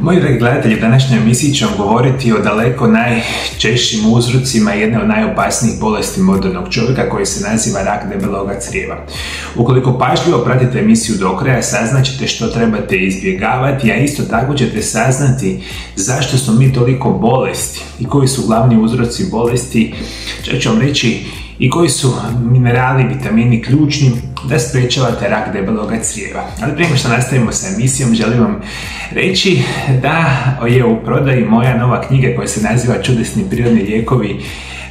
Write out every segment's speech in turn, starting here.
Moji dragi gledatelji, u današnjoj emisiji ću vam govoriti o daleko najčešćim uzrocima jedne od najopasnijih bolesti modernog čovjeka koji se naziva rak debeloga crijeva. Ukoliko pažljivo pratite emisiju do kraja, saznaćete što trebate izbjegavati, a isto tako ćete saznati zašto smo mi toliko bolesti i koji su glavni uzroci bolesti. Čak ću vam reći i koji su minerali, vitamini ključni da sprečavate rak debeloga crijeva. Ali prije nego što nastavimo sa emisijom, želim vam reći da je u prodaji moja nova knjiga koja se naziva Čudesni prirodni lijekovi,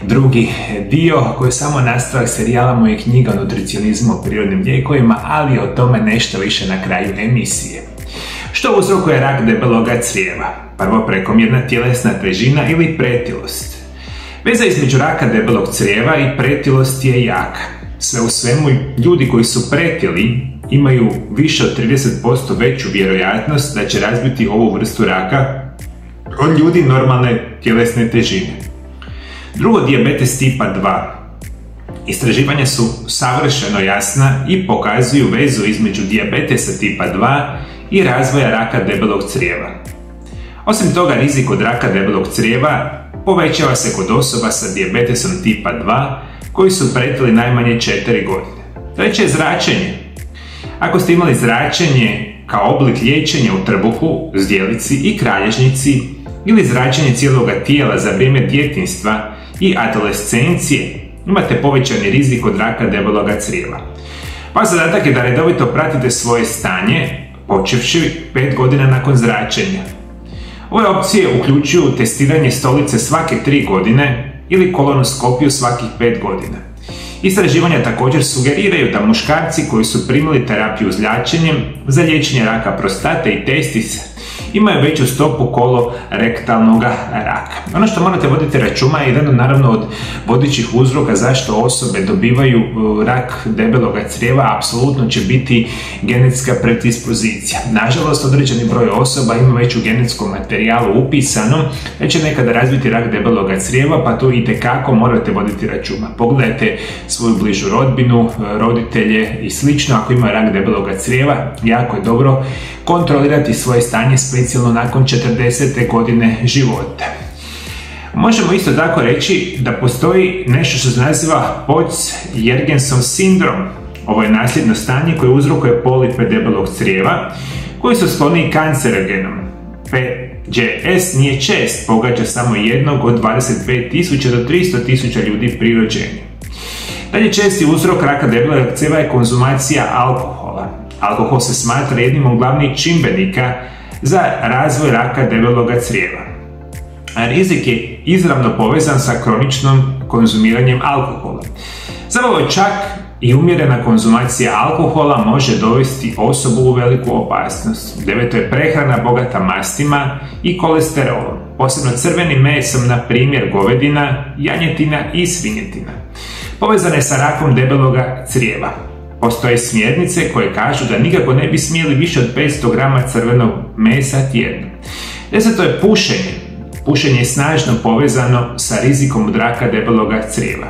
drugi dio, koji je samo nastavak serijala moje knjiga o nutricionizmu, o prirodnim lijekovima, ali o tome nešto više na kraju emisije. Što uzrokuje rak debeloga crijeva? Prvo, prekomjerna tjelesna težina ili pretilost. Veza između raka debelog crijeva i pretilosti je jaka. Sve u svemu, ljudi koji su pretili imaju više od 30% veću vjerojatnost da će razviti ovu vrstu raka od ljudi normalne tjelesne težine. Drugo, dijabetes tipa 2. Istraživanja su savršeno jasna i pokazuju vezu između dijabetesa tipa 2 i razvoja raka debelog crijeva. Osim toga, rizik od raka debelog crijeva povećava se kod osoba sa dijabetesom tipa 2 koji su pretili najmanje 4 godine. Treće je zračenje. Ako ste imali zračenje kao oblik liječenja u trbuhu, zdjelici i kralježnici ili zračenje cijeloga tijela za vrijeme djetinjstva i adolescencije, imate povećani rizik od raka debeloga crijeva. Pa zadatak je da redovito pratite svoje stanje, počevši 5 godina nakon zračenja. Ove opcije uključuju testiranje stolice svake 3 godine ili kolonoskopiju svakih 5 godina. Istraživanja također sugeriraju da muškarci koji su primili terapiju zračenjem za liječenje raka prostate i testisa imaju veću stopu kolorektalnog raka. Ono što morate voditi računa je jedan naravno od vodećih uzroka zašto osobe dobivaju rak debeloga crijeva apsolutno će biti genetska predispozicija. Nažalost, određeni broj osoba ima već u genetskom materijalu upisano da će nekada razviti rak debeloga crijeva, pa tu itekako morate voditi računa. Pogledajte svoju bližu rodbinu, roditelje i slično. Ako ima rak debeloga crijeva, jako je dobro kontrolirati svoje stanje, specijalno nakon 40. godine života. Možemo isto tako reći da postoji nešto što se naziva Post-Jergensov sindrom. Ovo je nasljedno stanje koje uzrokuje polipe debelog crijeva koji su skloni kancerogenom. PGS nije čest, pogađa samo jednog od 25.000 do 300.000 ljudi pri rođenju. Dalje, česti uzrok raka debelog crijeva je konzumacija alkohola. Alkohol se smatra jednim od glavnih čimbenika za razvoj raka debeloga crijeva. Rizik je izravno povezan sa kroničnom konzumiranjem alkohola. Zapravo čak i umjerena konzumacija alkohola može dovesti osobu u veliku opasnost. Deveto je prehrana bogata mastima i kolesterolom, posebno crvenim mesom, na primjer govedina, janjetina i svinjetina. Povezana je sa rakom debeloga crijeva. Postoje smjernice koje kažu da nikako ne bi smjeli više od 500 grama crvenog mesa tjedno. Deseto je pušenje. Pušenje je snažno povezano sa rizikom od raka debeloga crijeva.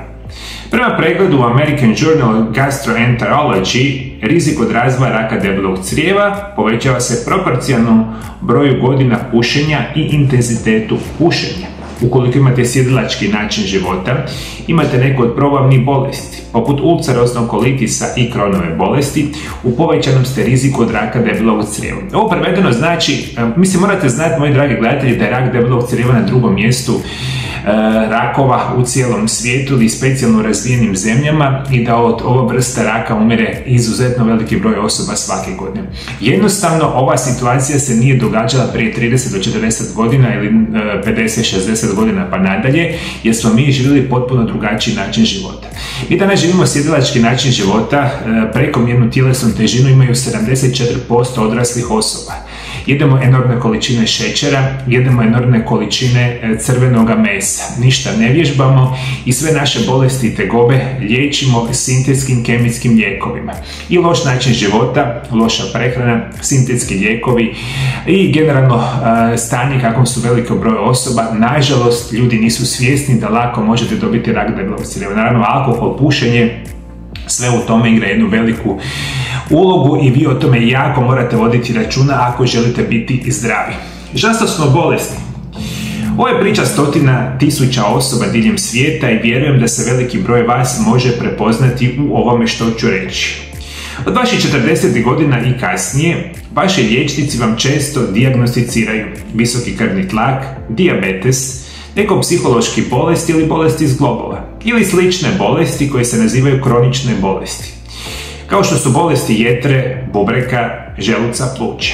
Prema pregledu u American Journal of Gastroenterology, rizik od razvoja raka debelog crijeva povećava se proporcionalno broju godina pušenja i intenzitetu pušenja. Ukoliko imate sjedilački način života, imate neku od probavnih bolesti, poput ulceroznog kolitisa i Kronove bolesti, u povećanom ste riziku od raka debelog crijeva. Ovo prevedeno znači, morate znati, moji dragi gledatelji, da je rak debelog crijeva na drugom mjestu rakova u cijelom svijetu ili specijalno razvijenim zemljama i da od ova vrsta raka umire izuzetno veliki broj osoba svake godine. Jednostavno, ova situacija se nije događala prije 30 do 40 godina ili 50-60 godina pa nadalje, jer smo mi živjeli potpuno drugačiji način života. Mi danas živimo sjedilački način života, prekomjernu tjelesnu težinu imaju 74% odraslih osoba. Jedemo enormne količine šećera, jedemo enormne količine crvenoga mesa, ništa ne vježbamo i sve naše bolesti i tegobe liječimo sintetskim kemijskim lijekovima. I loš način života, loša prehrana, sintetski lijekovi i generalno stanje kakvom su veliko broj osoba. Nažalost, ljudi nisu svjesni da lako možete dobiti rak debelog crijeva. Naravno, alkohol, pušenje, sve u tome igra jednu veliku ulogu i vi o tome jako morate voditi računa ako želite biti zdravi. Zašto smo bolesni? Ovo je priča stotina tisuća osoba diljem svijeta i vjerujem da se veliki broj vas može prepoznati u ovome što ću reći. Od vaših 40 godina i kasnije, vaši liječnici vam često dijagnosticiraju visoki krvni tlak, dijabetes, neko psihološki bolesti ili bolesti zglobova, ili slične bolesti koje se nazivaju kronične bolesti, kao što su bolesti jetre, bubrega, želuca, pluća.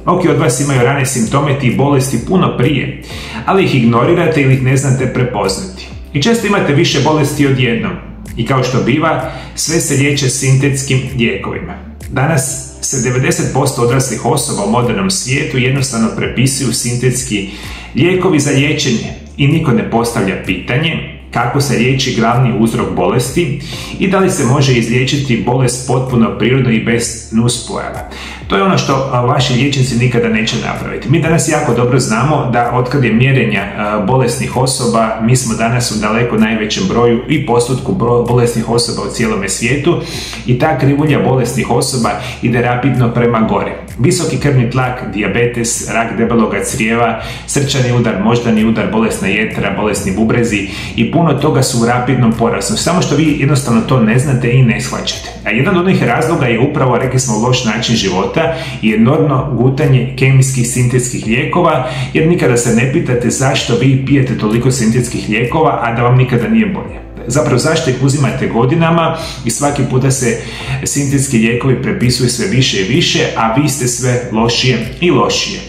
Mnogi od vas imaju rane simptome tih bolesti puno prije, ali ih ignorirate ili ih ne znate prepoznati. I često imate više bolesti odjednom. I kao što biva, sve se liječe sintetskim lijekovima. Danas se 90% odraslih osoba u modernom svijetu jednostavno prepisuju sintetski lijekovi za liječenje i niko ne postavlja pitanje kako se liječi glavni uzrok bolesti i da li se može izliječiti bolest potpuno prirodno i bez nuspojava. To je ono što vaši liječnici nikada neće napraviti. Mi danas jako dobro znamo da otkad je mjerenja bolesnih osoba, mi smo danas u daleko najvećem broju i postotku bolesnih osoba u cijelome svijetu i ta krivulja bolesnih osoba ide rapidno prema gore. Visoki krvni tlak, dijabetes, rak debeloga crijeva, srčani udar, moždani udar, bolesna jetra, bolesni bubrezi i puno toga su u rapidnom porastu. Samo što vi jednostavno to ne znate i ne shvaćate. A jedan od onih razloga je upravo, rekli smo, loš način života i enormno gutanje kemijskih sintetskih lijekova, jer nikada se ne pitate zašto vi pijete toliko sintetskih lijekova, a da vam nikada nije bolje. Zapravo zašto ih uzimate godinama i svaki puta se sintetski lijekovi prepisuju sve više i više, a vi ste sve lošije i lošije.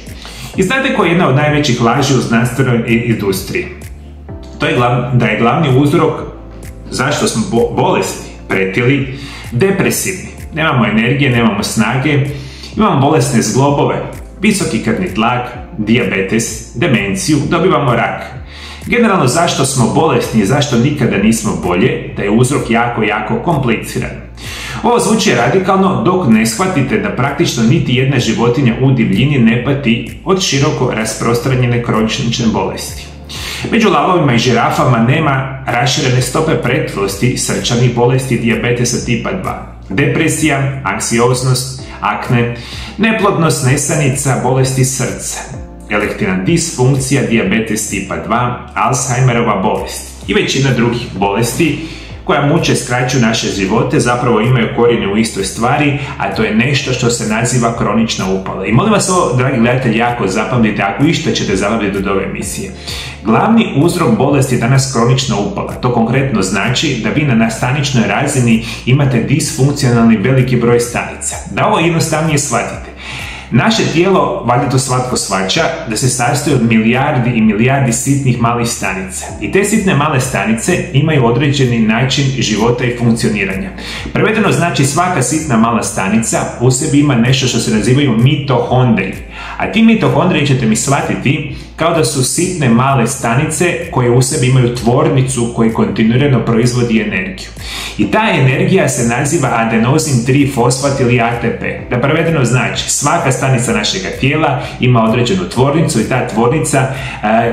I znate koja je jedna od najvećih laži u znanstvenoj industriji? To je da je glavni uzrok zašto smo bolesni, pretili, depresivni. Nemamo energije, nemamo snage, imamo bolesne zglobove, visoki krvni tlak, dijabetes, demenciju, dobivamo rak. Generalno zašto smo bolesni i zašto nikada nismo bolje, da je uzrok jako kompliciran. Ovo zvuči radikalno dok ne shvatite da praktično niti jedna životinja u divljini ne pati od široko rasprostranjene kronične bolesti. Među lavovima i žirafama nema raširene stope pretilosti, srčanih bolesti, dijabetesa tipa 2. Depresija, anksioznost, akne, neplodnost, nesanica, bolesti srca, elektrina disfunkcija, dijabetes tipa 2, Alzheimerova bolest i većina drugih bolesti koja muče, skraćuju naše živote, zapravo imaju korijene u istoj stvari, a to je nešto što se naziva kronična upala. I molim vas ovo, dragi gledatelji, jako zapamtite, ako išta ćete zapamtiti od ove emisije. Glavni uzrok bolesti je danas kronična upala. To konkretno znači da vi na staničnoj razini imate disfunkcionalni veliki broj stanica. Da ovo jednostavnije shvatite. Naše tijelo, valjda to svatko shvaća, da se sastoji od milijardi i milijardi sitnih malih stanica. I te sitne male stanice imaju određeni način života i funkcioniranja. Prevedeno znači svaka sitna mala stanica u sebi ima nešto što se nazivaju mitohondriji. A ti mitohondriji, ćete mi shvatiti, kao da su sitne male stanice koje u sebi imaju tvornicu koji kontinuirano proizvodi energiju. I ta energija se naziva adenozin 3-fosfat ili ATP. Da prevedeno znači svaka stanica našega tijela ima određenu tvornicu i ta tvornica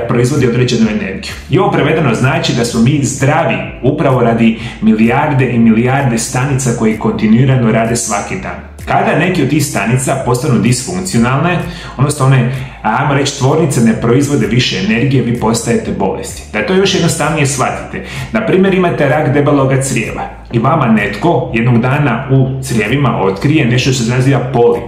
proizvodi određenu energiju. I ovo prevedeno znači da smo mi zdravi upravo radi milijarde i milijarde stanica koji kontinuirano rade svaki dan. Kada neki od tih stanica postanu disfunkcionalne, odnosno one, ajmo reći, tvornice ne proizvode više energije, vi postajete bolesti. Da to još jednostavnije shvatite. Na primjer, imate rak debeloga crijeva i vama netko jednog dana u crijevima otkrije nešto što se naziva polip.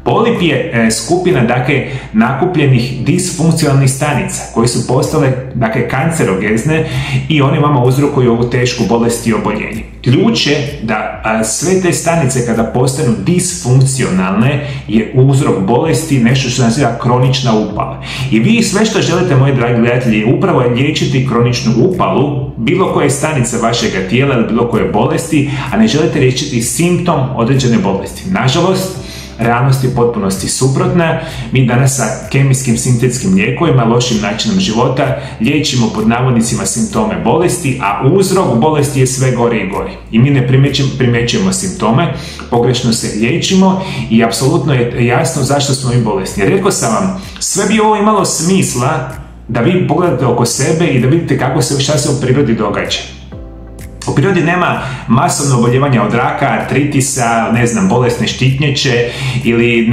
Polip je skupina, dakle, nakupljenih disfunkcionalnih stanica koje su postale, dakle, kancerogezne i one vama uzrokuju ovu tešku bolest i oboljenje. Ključ je da sve te stanice kada postanu disfunkcionalne je uzrok bolesti nešto što se naziva kronična upala. I vi sve što želite, moji dragi gledatelji, upravo je liječiti kroničnu upalu bilo koje stanice vašega tijela ili bilo koje bolesti, a ne želite liječiti simptom određene bolesti. Nažalost, realnost je potpunosti suprotna. Mi danas sa kemijskim sintetskim lijekovima, lošim načinom života, liječimo pod navodnicima simptome bolesti, a uzrok bolesti je sve gore i gore. I mi ne primjećujemo simptome, pogrešno se liječimo i apsolutno je jasno zašto smo mi bolesni. Rekao sam vam, sve bi ovo imalo smisla da vi pogledate oko sebe i da vidite šta se u prirodi događa. U prirodi nema masovno oboljevanja od raka, artritisa, bolesne štitnjače ili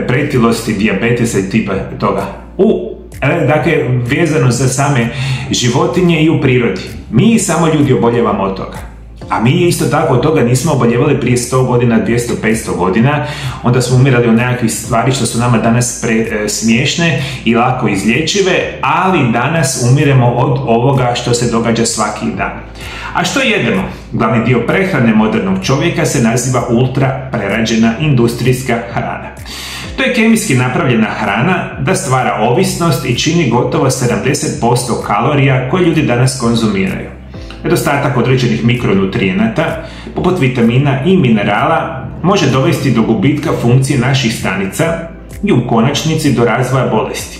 pretilosti, dijabetesa i tipa toga. Dakle, vezano za same životinje i u prirodi. Mi samo ljudi oboljevamo od toga. A mi isto tako od toga nismo oboljevali prije 100 godina, 200, 500 godina. Onda smo umirali od nekakvih stvari što su nama danas smiješne i lako izlječive, ali danas umiremo od ovoga što se događa svaki dan. A što jedemo? Glavni dio prehrane modernog čovjeka se naziva ultra prerađena industrijska hrana. To je kemijski napravljena hrana da stvara ovisnost i čini gotovo 70% kalorija koje ljudi danas konzumiraju. Nedostatak određenih mikronutrijenata, poput vitamina i minerala, može dovesti do gubitka funkcije naših stanica i u konačnici do razvoja bolesti.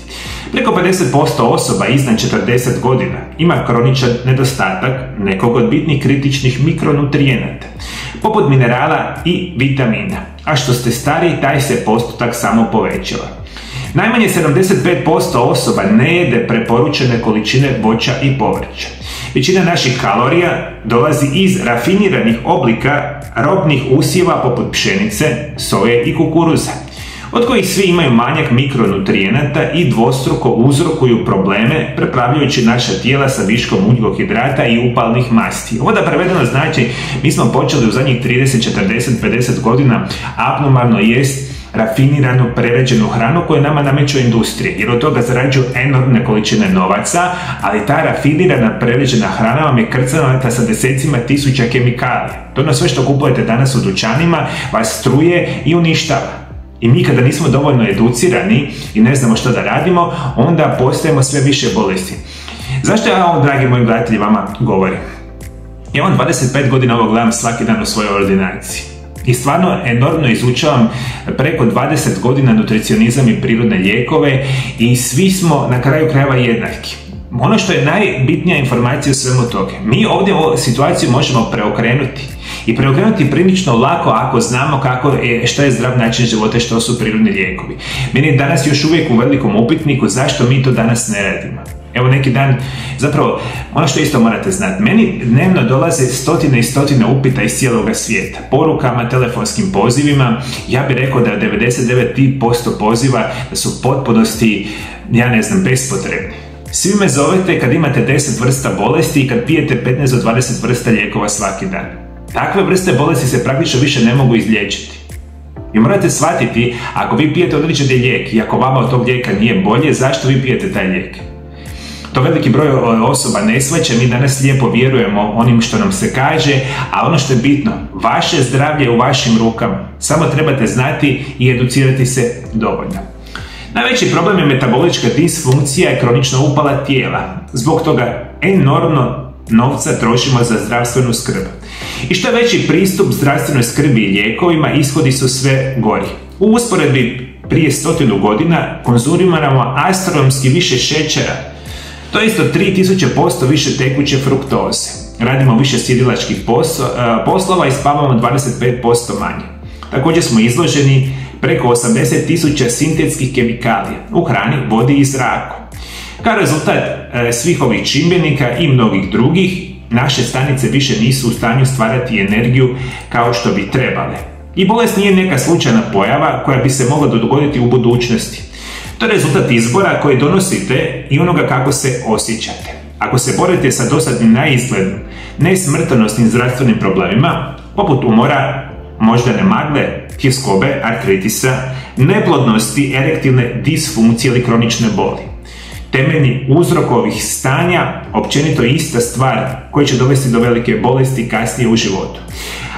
Preko 50% osoba iznad 40 godina ima kroničan nedostatak nekog od bitnih kritičnih mikronutrijenata, poput minerala i vitamina, a što ste stariji, taj se postotak samo povećava. Najmanje 75% osoba ne jede preporučene količine voća i povrća. Većina naših kalorija dolazi iz rafiniranih oblika robnih usjeva poput pšenice, soje i kukuruza, od kojih svi imaju manjak mikronutrijenata i dvostruko uzrokuju probleme prepravljajući naša tijela sa viškom ugljohidrata i upalnih masti. Ovo da prevedeno znači, mi smo počeli u zadnjih 30, 40, 50 godina abnormalno jest rafiniranu, preređenu hranu koju nama nameću industrije, jer od toga zarađuju enormne količine novaca, ali ta rafinirana, preređena hrana vam je krcanata sa desecima tisuća kemikalija. To sve što kupujete danas u dućanima vas struje i uništava. I mi kada nismo dovoljno educirani i ne znamo što da radimo, onda postajemo sve više bolesti. Zašto ja ovo, dragi moji gledatelji, vama govorim? Ja vam 25 godina ovo gledam svaki dan u svojoj ordinaciji. I stvarno enormno izučavam preko 20 godina nutricionizam i prirodne lijekove i svi smo na kraju krajeva jednaki. Ono što je najbitnija informacija u svemu toga, mi ovdje ovu situaciju možemo preokrenuti. I preokrenuti prilično lako ako znamo što je zdrav način života i što su prirodni lijekovi. Meni je danas još uvijek u velikom upitniku zašto mi to danas ne radimo. Evo neki dan, zapravo, ono što isto morate znati, meni dnevno dolaze stotine i stotine upita iz cijeloga svijeta, porukama, telefonskim pozivima. Ja bih rekao da 99% poziva da su potpunosti, bespotrebni. Svi me zovete kad imate 10 vrsta bolesti i kad pijete 15 do 20 vrsta lijekova svaki dan. Takve vrste bolesti se praktično više ne mogu izliječiti. I morate shvatiti, ako vi pijete određeni lijek i ako vama od tog lijeka nije bolje, zašto vi pijete taj lijek? To veliki broj osoba ne shvaća, mi danas lijepo vjerujemo onim što nam se kaže, a ono što je bitno, vaše zdravlje je u vašim rukama. Samo trebate znati i educirati se dovoljno. Najveći problem je metabolička disfunkcija i kronična upala tijela. Zbog toga enormno novca trošimo za zdravstvenu skrb. I što veći pristup zdravstvenoj skrbi i lijekovima, ishodi su sve gori. U usporedbi prije 100 godina konzumiramo astronomski više šećera. To je isto 3000% više tekuće fruktoze. Radimo više sjedilačkih poslova i spavamo 25% manje. Također smo izloženi preko 80.000 sintetskih kemikalija u hrani, vodi i zraku. Kao rezultat svih ovih čimbenika i mnogih drugih, naše stanice više nisu u stanju stvarati energiju kao što bi trebale. I bolest nije neka slučajna pojava koja bi se mogla dogoditi u budućnosti. To je rezultat izbora koji donosite i onoga kako se osjećate. Ako se borite sa dosadnim naizgled nesmrtonosnim zdravstvenim problemima, poput umora, moždane magle, tjeskobe, artritisa, neplodnosti, erektilne disfunkcije ili kronične boli. Temeljni uzrok ovih stanja općenito je ista stvar koja će dovesti do velike bolesti kasnije u životu.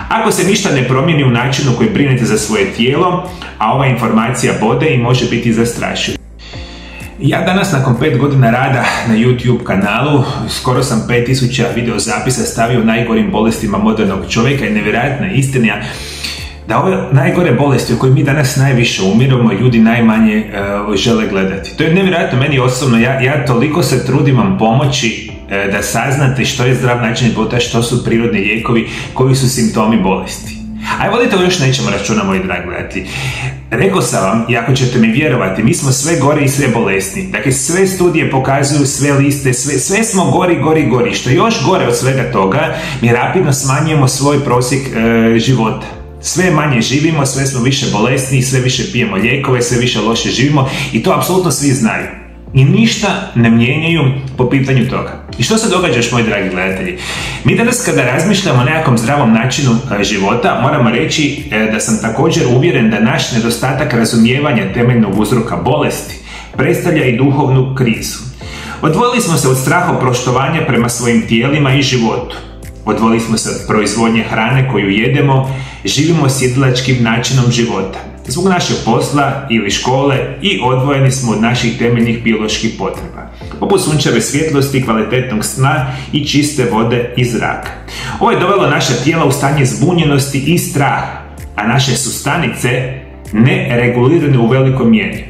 Ako se ništa ne promijeni u načinu koji brinete za svoje tijelo, a ova informacija bode i može biti zastrašujuća. Ja danas nakon 5 godina rada na YouTube kanalu, skoro sam 5000 video zapisa stavio o najgorim bolestima modernog čovjeka i nevjerojatna istina da ove najgore bolesti o kojima mi danas najviše umiramo, ljudi najmanje žele gledati. To je nevjerojatno meni osobno, ja toliko se trudim vam pomoći da saznate što je zdrav način života, što su prirodni lijekovi, koji su simptomi bolesti. A vodite o još nečemu računa, moji dragi gledatelji. Rekao sam vam, i ako ćete mi vjerovati, mi smo sve gore i sve bolesni. Dakle, sve studije pokazuju, sve liste, sve smo gori. Što je još gore od svega toga, mi rapidno smanjujemo svoj prosjek života. Sve manje živimo, sve smo više bolesni, sve više pijemo lijekove, sve više loše živimo i to apsolutno svi znaju. I ništa ne mijenjaju po pitanju toga. I što se događa još, moji dragi gledatelji? Mi danas kada razmišljamo o nekakvom zdravom načinu života, moramo reći da sam također uvjeren da naš nedostatak razumijevanja temeljnog uzroka bolesti predstavlja i duhovnu krizu. Odvojili smo se od strahopoštovanja prema svojim tijelima i životu. Odvojili smo se od proizvodnje hrane koju jedemo, živimo sjedilačkim načinom života. Zbog našeg posla ili škole i odvojeni smo od naših temeljnih bioloških potreba, poput sunčeve svjetlosti, kvalitetnog sna i čiste vode i zraka. Ovo je dovelo naše tijela u stanje zbunjenosti i straha, a naše su stanice neregulirane u velikoj mjeri.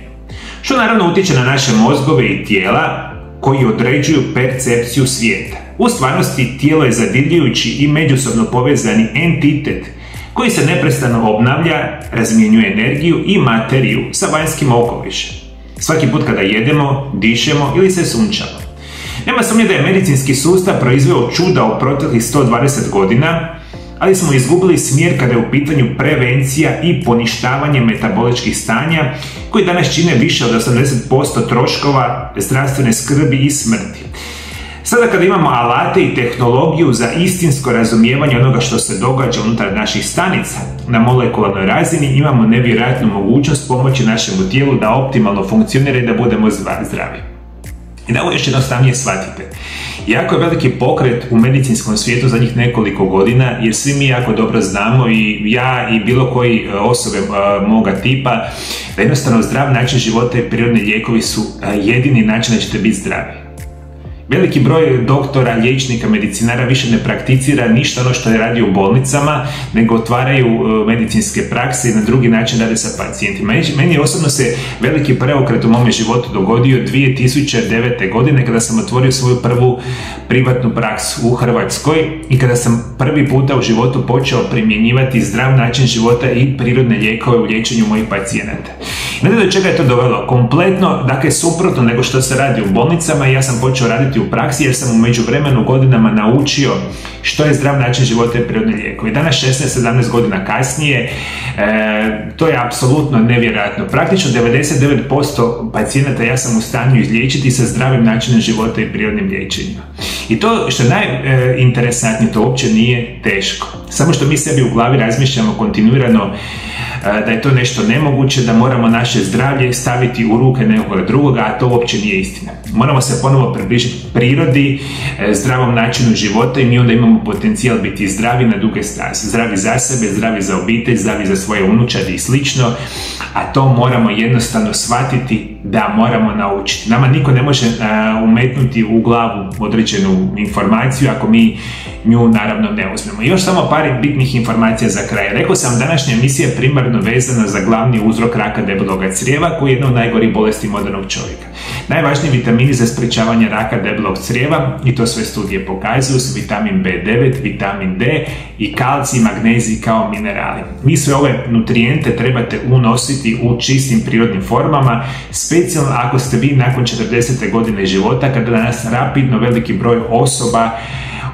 Što naravno utječe na naše mozgove i tijela koji određuju percepciju svijeta. U stvarnosti tijelo je zadivljujući i međusobno povezani entitet koji se neprestano obnavlja, razmjenjuje energiju i materiju sa vanjskim okolišem. Svaki put kada jedemo, dišemo ili se sunčamo. Nema sumnje da je medicinski sustav proizveo čuda u proteklih 120 godina, ali smo izgubili smjer kada je u pitanju prevencija i poništavanje metaboličkih stanja koji danas čine više od 80% troškova zdravstvene skrbi i smrti. Sada kada imamo alate i tehnologiju za istinsko razumijevanje onoga što se događa unutar naših stanica na molekularnoj razini, imamo nevjerojatnu mogućnost pomoći našemu tijelu da optimalno funkcionira i da budemo zdravi. I da ovo još jednostavnije shvatite. Jako je veliki pokret u medicinskom svijetu zadnjih nekoliko godina, jer svi mi jako dobro znamo, i ja i bilo koji osobe moga tipa, da jednostavno zdrav način života i prirodni lijekovi su jedini način da ćete biti zdravi. Veliki broj doktora, liječnika, medicinara više ne prakticira ništa ono što je radio u bolnicama, nego otvaraju medicinske prakse i na drugi način rade sa pacijentima. Meni osobno se veliki preokret u mome životu dogodio 2009. godine kada sam otvorio svoju prvu privatnu praksu u Hrvatskoj i kada sam prvi puta u životu počeo primjenjivati zdrav način života i prirodne lijekove u liječenju mojih pacijenata. Znate do čega je to dovelo? Kompletno, dakle, suprotno nego što se radi u bolnicama. Ja sam počeo raditi u praksi jer sam u međuvremenu godinama naučio što je zdrav način života i prirodni lijekovi. Danas 16-17 godina kasnije, to je apsolutno nevjerojatno. Praktično 99% pacijenata ja sam u stanju izliječiti sa zdravim načinom života i prirodnim liječenjima. I to što je najinteresantnije, to uopće nije teško. Samo što mi sebi u glavi razmišljamo kontinuirano da je to nešto nemoguće, da moramo naše zdravlje staviti u ruke nekoga drugoga, a to uopće nije istina. Moramo se ponovo približiti prirodi, zdravom načinu života i mi onda imamo potencijal biti zdravi na duge staze. Zdravi za sebe, zdravi za obitelj, zdravi za svoje unučadi i slično, a to moramo jednostavno shvatiti da moramo naučiti. Nama niko ne može umetnuti u glavu određenu informaciju ako mi nju naravno ne uzmemo. I još samo par bitnih informacija za kraj. Rekao sam, današnja emisija je primarno vezana za glavni uzrok raka debeloga crijeva, koji je jedna od najgorih bolesti modernog čovjeka. Najvažniji vitamini za sprečavanje raka debelog crijeva, i to sve studije pokazuju, su vitamin B9, vitamin D i kalcij, magnezij kao minerali. Vi sve ove nutrijente trebate unositi u čistim prirodnim formama, specijalno ako ste vi nakon 40. godine života, kada danas rapidno veliki broj osoba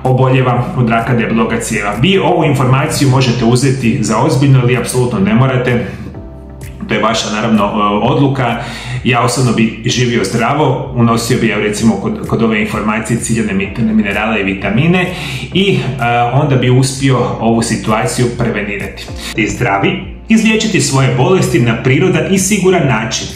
oboljeva od raka debeloga crijeva. Vi ovu informaciju možete uzeti za ozbiljno ili apsolutno ne morate. To je vaša naravno odluka. Ja osobno bi živio zdravo, unosio bi recimo kod ove informacije ciljane minerale i vitamine i onda bi uspio ovu situaciju prevenirati. I zdravi, izliječiti svoje bolesti na prirodan i siguran način,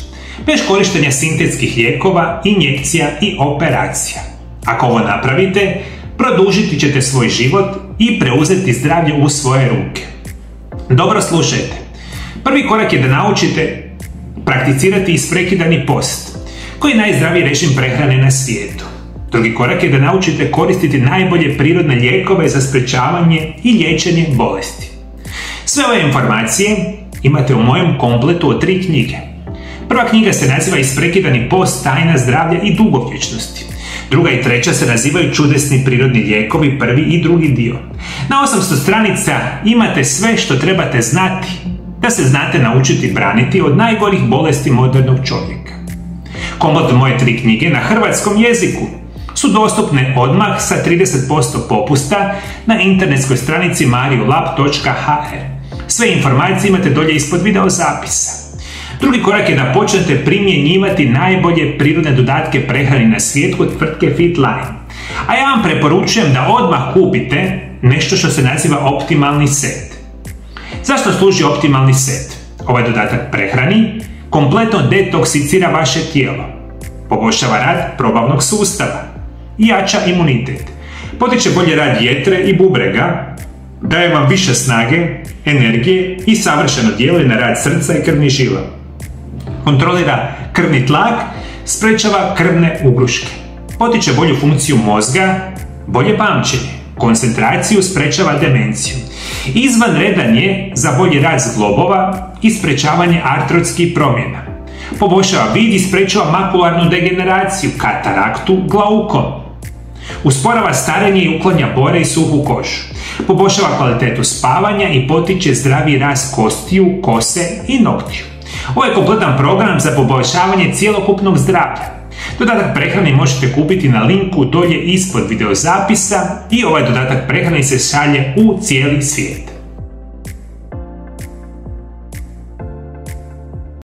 bez korištenja sintetskih lijekova, injekcija i operacija. Ako ovo napravite, produžiti ćete svoj život i preuzeti zdravlje u svoje ruke. Dobro slušajte. Prvi korak je da naučite prakticirati isprekidani post, koji je najzdraviji režim prehrane na svijetu. Drugi korak je da naučite koristiti najbolje prirodne lijekove za sprečavanje i liječenje bolesti. Sve ove informacije imate u mojem kompletu od 3 knjige. Prva knjiga se naziva Isprekidani post, tajna zdravlja i dugovječnosti. Druga i treća se nazivaju Čudesni prirodni lijekovi, prvi i drugi dio. Na 800 stranica imate sve što trebate znati da se znate naučiti braniti od najgorih bolesti modernog čovjeka. Komplet moje 3 knjige na hrvatskom jeziku su dostupne odmah sa 30% popusta na internetskoj stranici mariolab.hr. Sve informacije imate dolje ispod video zapisa. Drugi korak je da počnete primjenjivati najbolje prirodne dodatke prehrani na svijetu od tvrtke Fitline. A ja vam preporučujem da odmah kupite nešto što se naziva optimalni set. Zašto služi optimalni set? Ovaj dodatak prehrani kompletno detoksicira vaše tijelo, poboljšava rad probavnog sustava i jača imunitet, potiče bolji rad jetre i bubrega, daje vam više snage, energije i savršeno djeluje na rad srca i krvnih žila. Kontrolira krvni tlak, sprečava krvne ugruške, potiče bolju funkciju mozga, bolje pamćenje, koncentraciju, sprečava demenciju. Izvanredan je za bolji rad zglobova i sprečavanje artrotskih promjena. Poboljšava vid i sprečava makularnu degeneraciju, kataraktu, glaukom. Usporava starenje i uklanja bore i suhu kožu. Poboljšava kvalitetu spavanja i potiče zdravi rast kostiju, kose i noktiju. Ovo je kompletan program za poboljšavanje cjelokupnog zdravlja. Dodatak prehrani možete kupiti na linku dolje ispod video zapisa i ovaj dodatak prehrani se šalje u cijeli svijet.